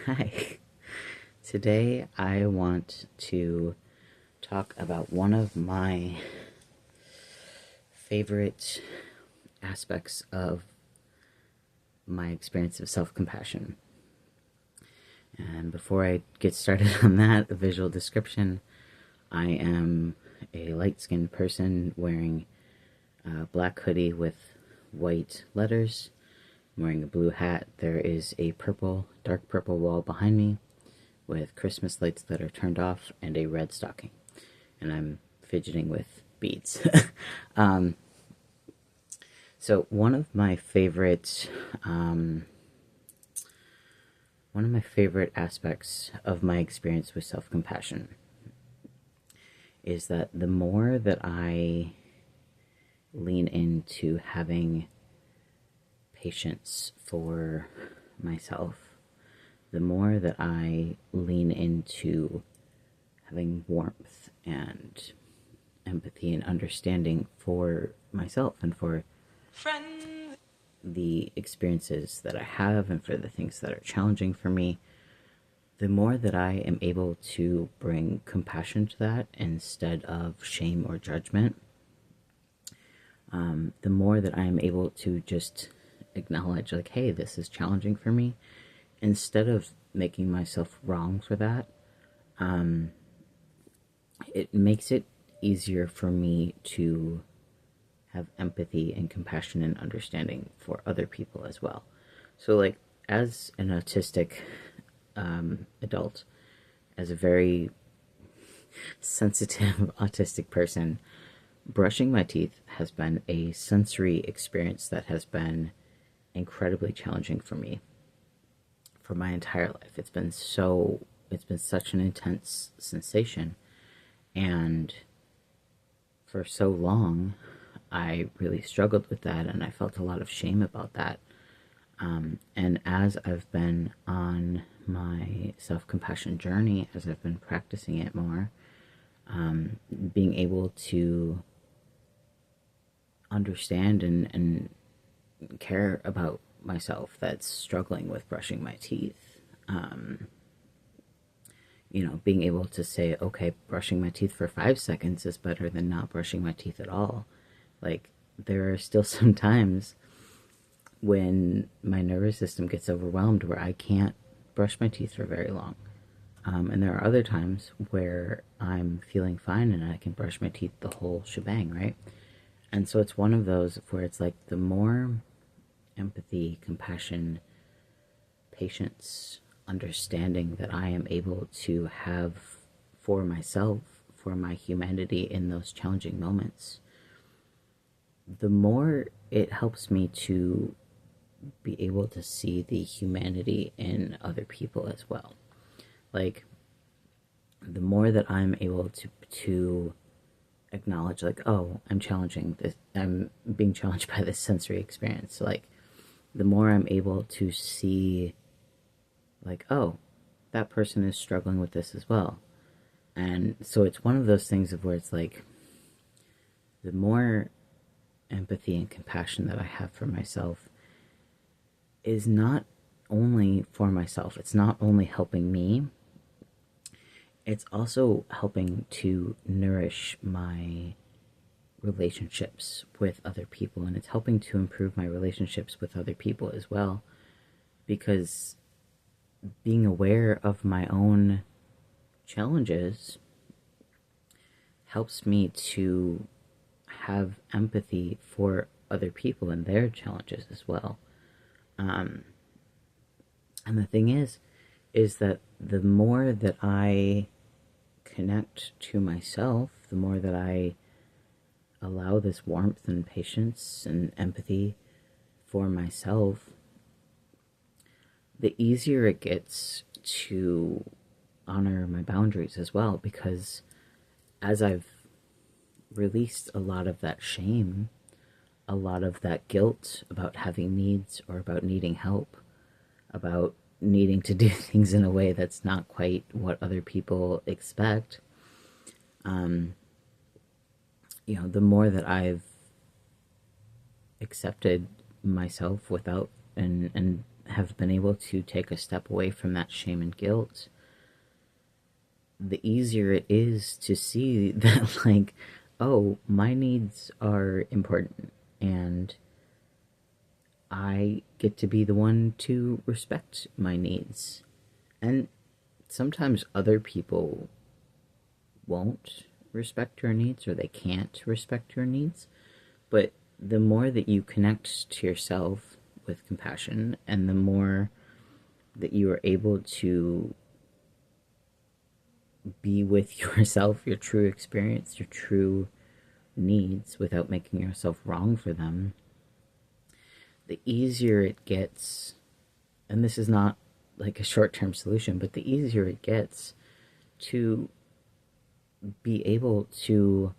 Hi. Today I want to talk about one of my favorite aspects of my experience of self compassion. And before I get started on that, the visual description, I am a light skinned person wearing a black hoodie with white letters. I'm wearing a blue hat. There is a dark purple wall behind me with Christmas lights that are turned off and a red stocking. And I'm fidgeting with beads. um, so one of my favorite aspects of my experience with self-compassion is that the more that I lean into having patience for myself, the more that I lean into having warmth and empathy and understanding for myself and for the experiences that I have and for the things that are challenging for me, the more that I am able to bring compassion to that instead of shame or judgment, the more that I am able to just acknowledge, like, hey, this is challenging for me, instead of making myself wrong for that. It makes it easier for me to have empathy and compassion and understanding for other people as well. So, like, as an autistic adult, as a very sensitive autistic person, brushing my teeth has been a sensory experience that has been incredibly challenging for me for my entire life. It's been such an intense sensation, and for so long I really struggled with that, and I felt a lot of shame about that. And as I've been on my self-compassion journey, as I've been practicing it more, being able to understand and care about myself that's struggling with brushing my teeth, being able to say, okay, brushing my teeth for 5 seconds is better than not brushing my teeth at all. Like, there are still some times when my nervous system gets overwhelmed where I can't brush my teeth for very long. And there are other times where I'm feeling fine and I can brush my teeth the whole shebang, right? And so it's one of those where it's like, the more empathy, compassion, patience, understanding that I am able to have for myself, for my humanity in those challenging moments, the more it helps me to be able to see the humanity in other people as well. Like, the more that I'm able to acknowledge, like, oh, I'm being challenged by this sensory experience, like, the more I'm able to see, like, oh, that person is struggling with this as well. And so it's one of those things of where it's like, the more empathy and compassion that I have for myself is not only for myself, it's not only helping me, it's also helping to nourish my relationships with other people, and it's helping to improve my relationships with other people as well, because being aware of my own challenges helps me to have empathy for other people and their challenges as well. And the thing is that the more that I connect to myself, the more that I allow this warmth and patience and empathy for myself, the easier it gets to honor my boundaries as well. Because as I've released a lot of that shame, a lot of that guilt about having needs or about needing help, about needing to do things in a way that's not quite what other people expect, the more that I've accepted myself without and have been able to take a step away from that shame and guilt, the easier it is to see that, like, oh, my needs are important, and I get to be the one to respect my needs. And sometimes other people won't respect your needs, or they can't respect your needs. But the more that you connect to yourself with compassion, and the more that you are able to be with yourself, your true experience, your true needs, without making yourself wrong for them, the easier it gets. And this is not like a short-term solution, but the easier it gets to be able to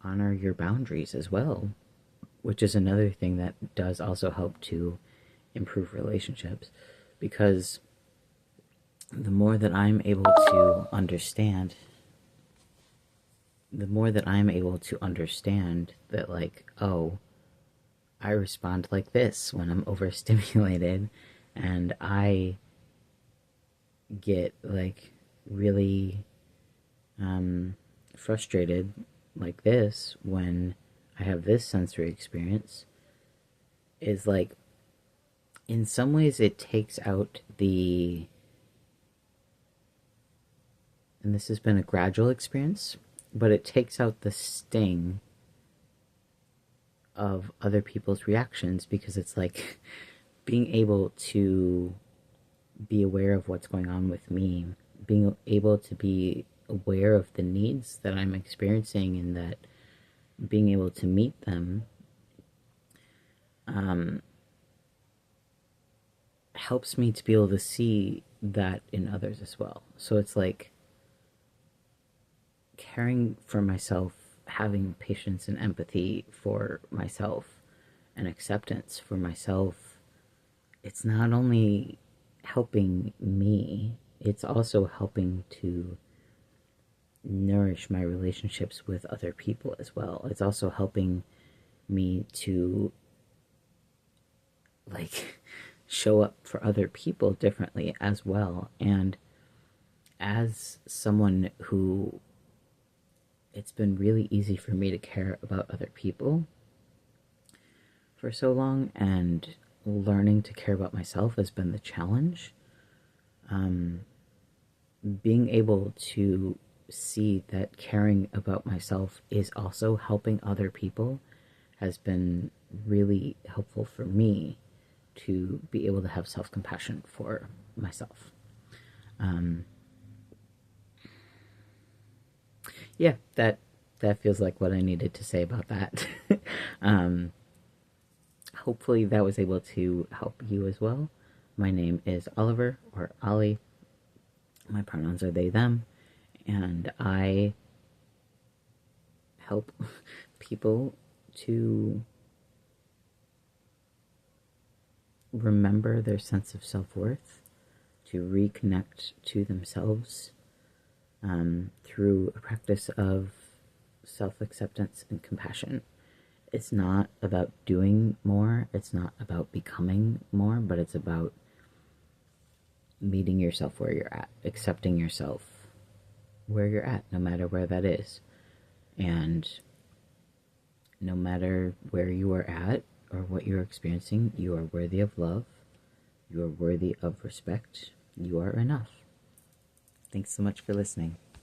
honor your boundaries as well, which is another thing that does also help to improve relationships. Because the more that I'm able to understand, that, like, oh, I respond like this when I'm overstimulated, and I get, like, really frustrated like this when I have this sensory experience, is like, in some ways it takes out the, and this has been a gradual experience, but it takes out the sting of other people's reactions, because it's like being able to be aware of what's going on with me, being able to be aware of the needs that I'm experiencing, and that being able to meet them helps me to be able to see that in others as well. So it's like caring for myself, having patience and empathy for myself, and acceptance for myself. It's not only helping me, it's also helping to nourish my relationships with other people as well. It's also helping me to, like, show up for other people differently as well. And as someone who, it's been really easy for me to care about other people for so long, and learning to care about myself has been the challenge. Being able to see that caring about myself is also helping other people has been really helpful for me to be able to have self-compassion for myself. Yeah, that feels like what I needed to say about that. Hopefully that was able to help you as well. My name is Oliver, or Ollie. My pronouns are they, them, and I help people to remember their sense of self-worth, to reconnect to themselves through a practice of self-acceptance and compassion. It's not about doing more, it's not about becoming more, but it's about meeting yourself where you're at, accepting yourself where you're at, no matter where that is. And no matter where you are at or what you're experiencing, you are worthy of love, you are worthy of respect, you are enough. Thanks so much for listening.